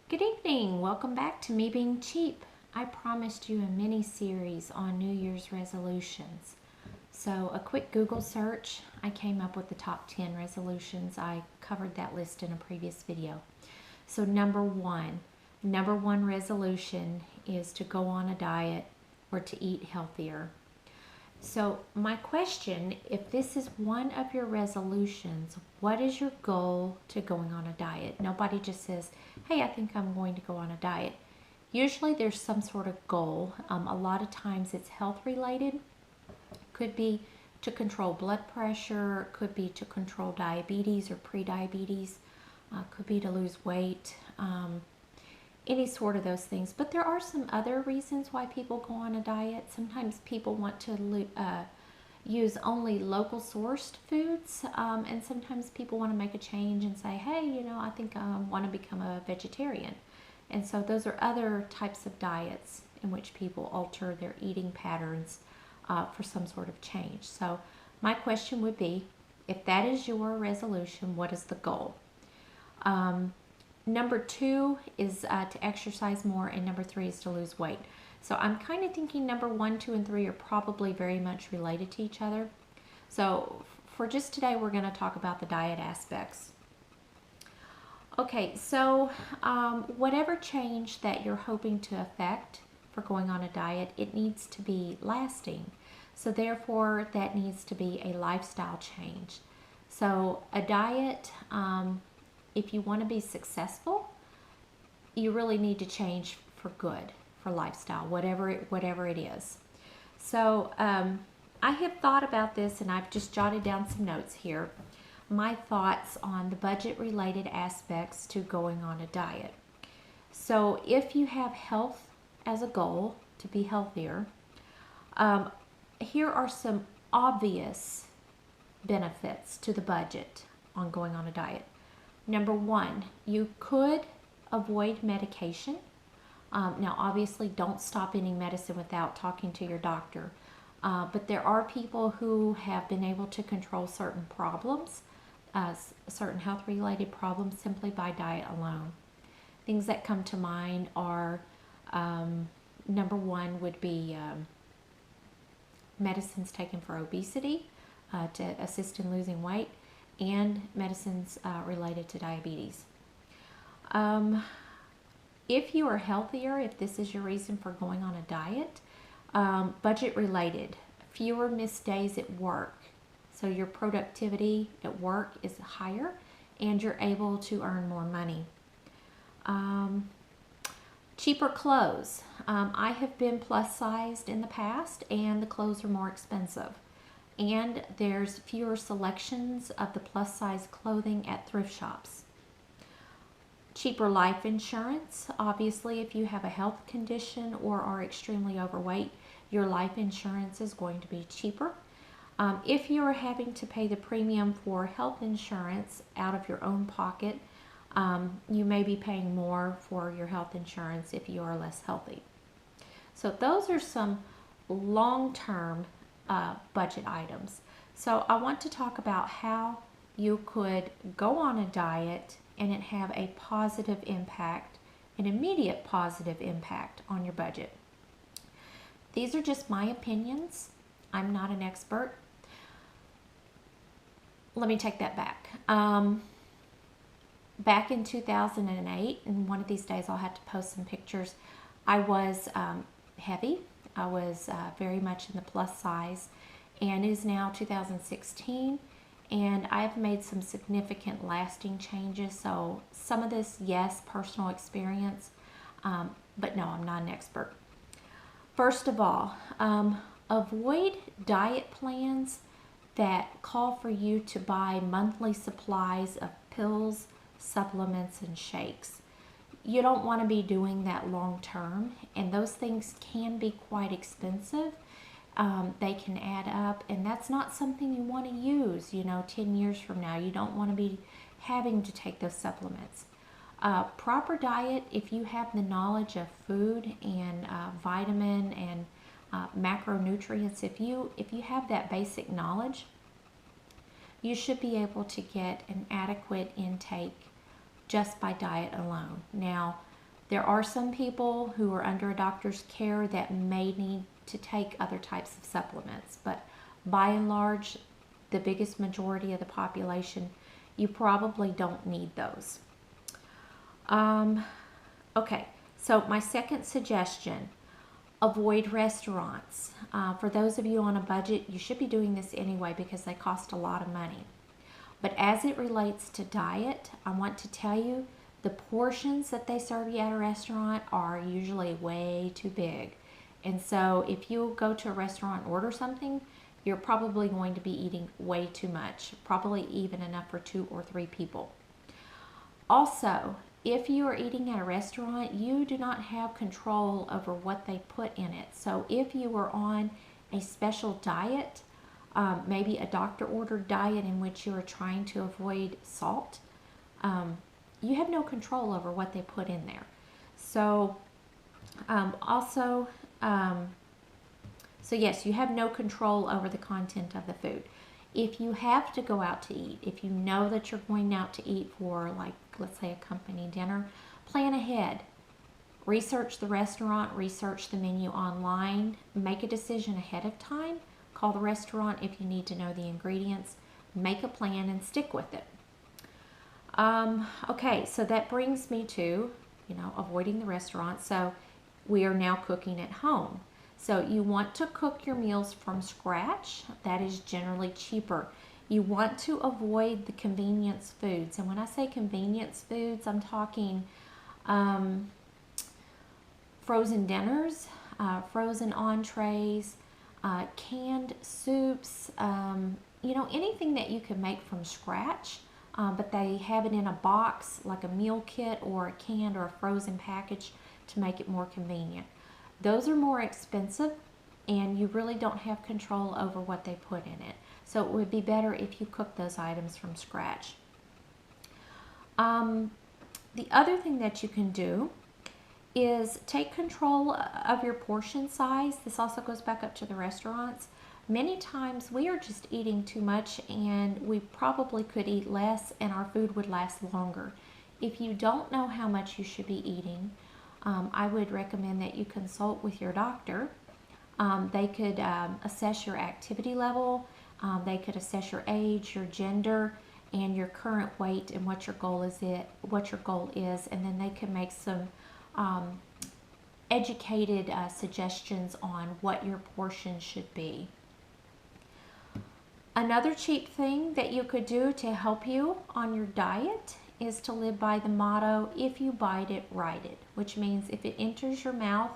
Good evening. Welcome back to Me Being Cheap. I promised you a mini series on New Year's resolutions. So, a quick Google search, I came up with the top 10 resolutions. I covered that list in a previous video. So, number one resolution is to go on a diet or to eat healthier. So, my question, if this is one of your resolutions, what is your goal to going on a diet? Nobody just says, hey, I think I'm going to go on a diet. Usually there's some sort of goal. A lot of times it's health related. Could be to control blood pressure, could be to control diabetes or pre-diabetes, could be to lose weight, any sort of those things. But there are some other reasons why people go on a diet. Sometimes people want to use only local sourced foods, and sometimes people want to make a change and say, hey, I think I want to become a vegetarian. And so those are other types of diets in which people alter their eating patterns for some sort of change. So my question would be, if that is your resolution, what is the goal? Number 2 is to exercise more, and number 3 is to lose weight. So I'm kind of thinking number 1, 2, and 3 are probably very much related to each other. So for just today, we're going to talk about the diet aspects. Okay, so whatever change that you're hoping to affect for going on a diet, it needs to be lasting. So therefore, that needs to be a lifestyle change. So a diet, if you want to be successful, you really need to change for good, for lifestyle, whatever it is. So I have thought about this, and I've just jotted down some notes here. My thoughts on the budget-related aspects to going on a diet. So if you have health as a goal, to be healthier, here are some obvious benefits to the budget on going on a diet. Number 1, you could avoid medication. Now, obviously, don't stop any medicine without talking to your doctor. But there are people who have been able to control certain problems, certain health-related problems, simply by diet alone. Things that come to mind are, number 1 would be medicines taken for obesity to assist in losing weight, and medicines related to diabetes. If you are healthier, if this is your reason for going on a diet, budget related, fewer missed days at work. So your productivity at work is higher and you're able to earn more money. Cheaper clothes. I have been plus sized in the past, and the clothes are more expensive. And there's fewer selections of the plus size clothing at thrift shops. Cheaper life insurance. Obviously, if you have a health condition or are extremely overweight, your life insurance is going to be cheaper. If you are having to pay the premium for health insurance out of your own pocket, you may be paying more for your health insurance if you are less healthy. So those are some long-term budget items. So I want to talk about how you could go on a diet and it have a positive impact, an immediate positive impact on your budget. These are just my opinions. I'm not an expert. Let me take that back. Back in 2008, and one of these days I'll have to post some pictures, I was heavy. I was very much in the plus size, and it is now 2016, and I've made some significant lasting changes. So some of this, yes, personal experience, but no, I'm not an expert. First of all, avoid diet plans that call for you to buy monthly supplies of pills, supplements, and shakes. You don't want to be doing that long term, and those things can be quite expensive. They can add up, and that's not something you want to use, 10 years from now. You don't want to be having to take those supplements. Proper diet, if you have the knowledge of food and vitamin and macronutrients, if you have that basic knowledge, you should be able to get an adequate intake just by diet alone. Now, There are some people who are under a doctor's care that may need to take other types of supplements, but by and large, the biggest majority of the population, you probably don't need those. Okay, so my second suggestion, avoid restaurants. For those of you on a budget, you should be doing this anyway because they cost a lot of money. But as it relates to diet, I want to tell you the portions that they serve you at a restaurant are usually way too big. And so if you go to a restaurant and order something, you're probably going to be eating way too much, probably even enough for 2 or 3 people. Also, if you are eating at a restaurant, you do not have control over what they put in it. So if you are on a special diet, maybe a doctor ordered diet in which you are trying to avoid salt, you have no control over what they put in there. So so yes, you have no control over the content of the food. If you have to go out to eat, if you know that you're going out to eat for, like, let's say a company dinner, plan ahead. Research the restaurant, research the menu online, make a decision ahead of time, call the restaurant if you need to know the ingredients, make a plan and stick with it. Okay, so that brings me to, avoiding the restaurant. So we are now cooking at home. So you want to cook your meals from scratch. That is generally cheaper. You want to avoid the convenience foods. And when I say convenience foods, I'm talking frozen dinners, frozen entrees, canned soups, anything that you can make from scratch, but they have it in a box like a meal kit or a canned or a frozen package to make it more convenient. Those are more expensive and you really don't have control over what they put in it. So it would be better if you cook those items from scratch. The other thing that you can do is take control of your portion size. This also goes back up to the restaurants. Many times we are just eating too much and we probably could eat less and our food would last longer. If you don't know how much you should be eating, I would recommend that you consult with your doctor. They could assess your activity level, they could assess your age, your gender, and your current weight and what your goal is, and then they can make some educated suggestions on what your portion should be. Another cheap thing that you could do to help you on your diet is to live by the motto, if you bite it, write it, which means if it enters your mouth,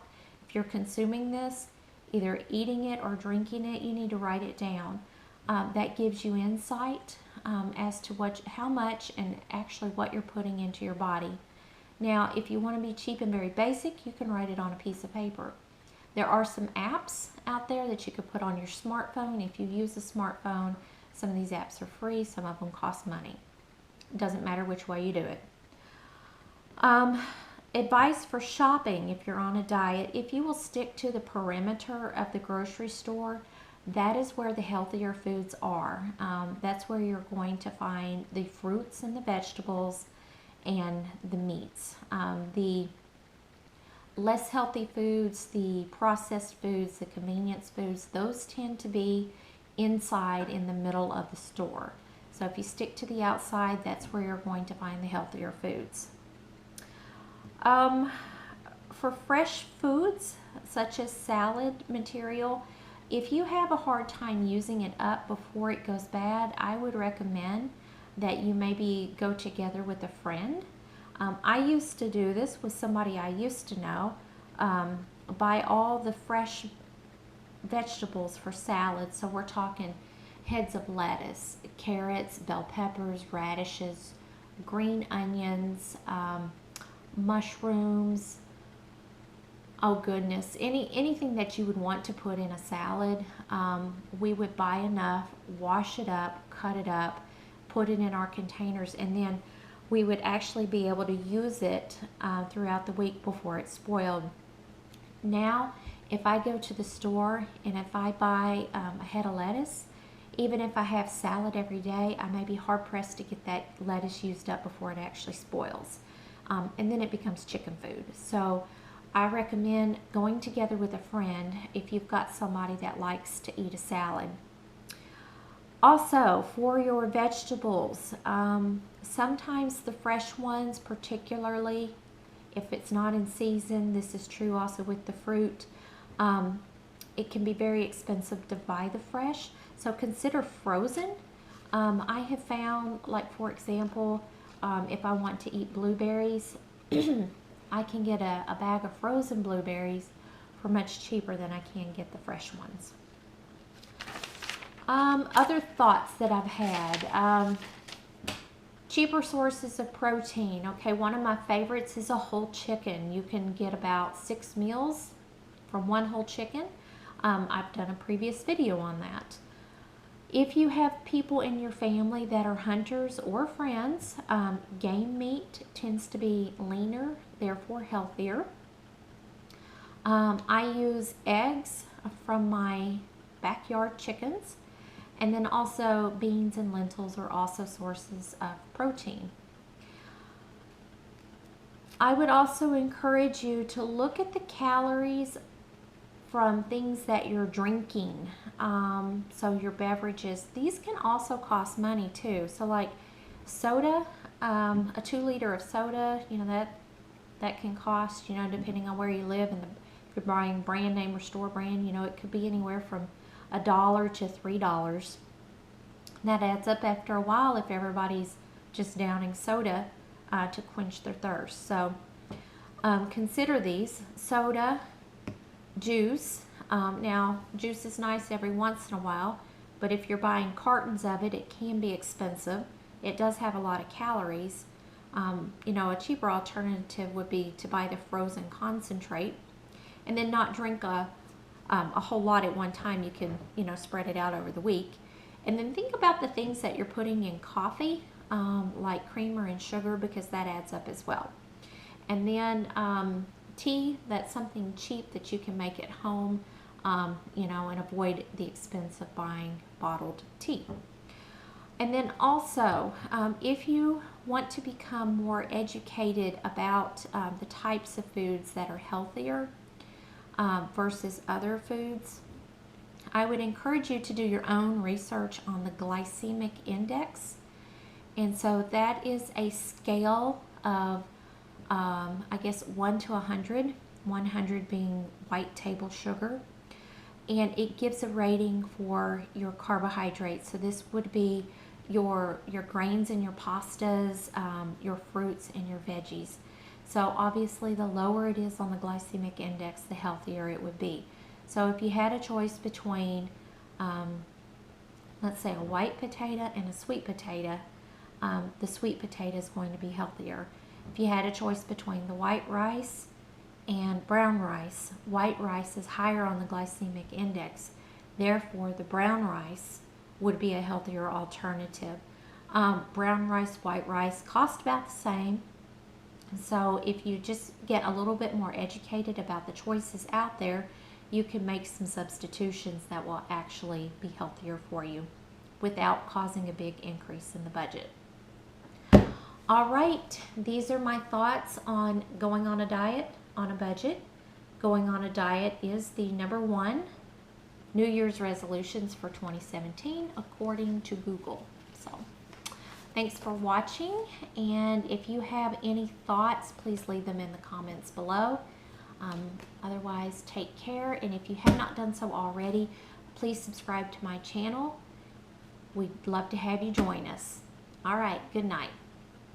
if you're consuming this, either eating it or drinking it, you need to write it down. That gives you insight as to how much and actually what you're putting into your body. Now, if you want to be cheap and very basic, you can write it on a piece of paper. There are some apps out there that you could put on your smartphone. If you use a smartphone, some of these apps are free, some of them cost money. It doesn't matter which way you do it. Advice for shopping if you're on a diet. If you will stick to the perimeter of the grocery store, that is where the healthier foods are. That's where you're going to find the fruits and the vegetables and the meats. The less healthy foods, the processed foods, the convenience foods, those tend to be inside in the middle of the store. So if you stick to the outside, that's where you're going to find the healthier foods. For fresh foods, such as salad material, if you have a hard time using it up before it goes bad, I would recommend that you maybe go together with a friend. I used to do this with somebody I used to know, buy all the fresh vegetables for salad. So we're talking heads of lettuce, carrots, bell peppers, radishes, green onions, mushrooms, oh goodness, anything that you would want to put in a salad. We would buy enough, wash it up, cut it up, put it in our containers, and then we would actually be able to use it throughout the week before it spoiled. Now, if I go to the store and if I buy a head of lettuce, even if I have salad every day, I may be hard pressed to get that lettuce used up before it actually spoils. and then it becomes chicken food. So I recommend going together with a friend if you've got somebody that likes to eat a salad. Also, for your vegetables, sometimes the fresh ones, particularly if it's not in season, this is true also with the fruit, it can be very expensive to buy the fresh. So consider frozen. I have found, like for example, if I want to eat blueberries, I can get a bag of frozen blueberries for much cheaper than I can get the fresh ones. Other thoughts that I've had. Cheaper sources of protein. Okay, one of my favorites is a whole chicken. You can get about 6 meals from one whole chicken. I've done a previous video on that. If you have people in your family that are hunters or friends, game meat tends to be leaner, therefore healthier. I use eggs from my backyard chickens, and then also beans and lentils are also sources of protein. I would also encourage you to look at the calories from things that you're drinking. So your beverages, these can also cost money too. So like soda, a 2 liter of soda, you know, that can cost, you know, depending on where you live, and if you're buying brand name or store brand, you know, it could be anywhere from $1 to $3. That adds up after a while if everybody's just downing soda to quench their thirst. So consider these: soda, juice. Now, juice is nice every once in a while, but if you're buying cartons of it, it can be expensive. It does have a lot of calories. You know, a cheaper alternative would be to buy the frozen concentrate and then not drink a whole lot at one time. You can, you know, spread it out over the week. And then think about the things that you're putting in coffee, like creamer and sugar, because that adds up as well. And then tea, that's something cheap that you can make at home, you know, and avoid the expense of buying bottled tea. And then also, if you want to become more educated about the types of foods that are healthier versus other foods, I would encourage you to do your own research on the glycemic index. And so that is a scale of, I guess, 1 to 100, 100 being white table sugar. And it gives a rating for your carbohydrates. So this would be your grains and your pastas, your fruits and your veggies. So obviously the lower it is on the glycemic index, the healthier it would be. So if you had a choice between, let's say, a white potato and a sweet potato, the sweet potato is going to be healthier. If you had a choice between the white rice and brown rice, white rice is higher on the glycemic index. Therefore, the brown rice would be a healthier alternative. Brown rice, white rice cost about the same. So if you just get a little bit more educated about the choices out there, you can make some substitutions that will actually be healthier for you without causing a big increase in the budget. All right, these are my thoughts on going on a diet on a budget. Going on a diet is the #1 New Year's resolutions for 2017 according to Google. So thanks for watching, and if you have any thoughts, please leave them in the comments below. Otherwise, take care, and if you have not done so already, please subscribe to my channel. We'd love to have you join us. All right, good night.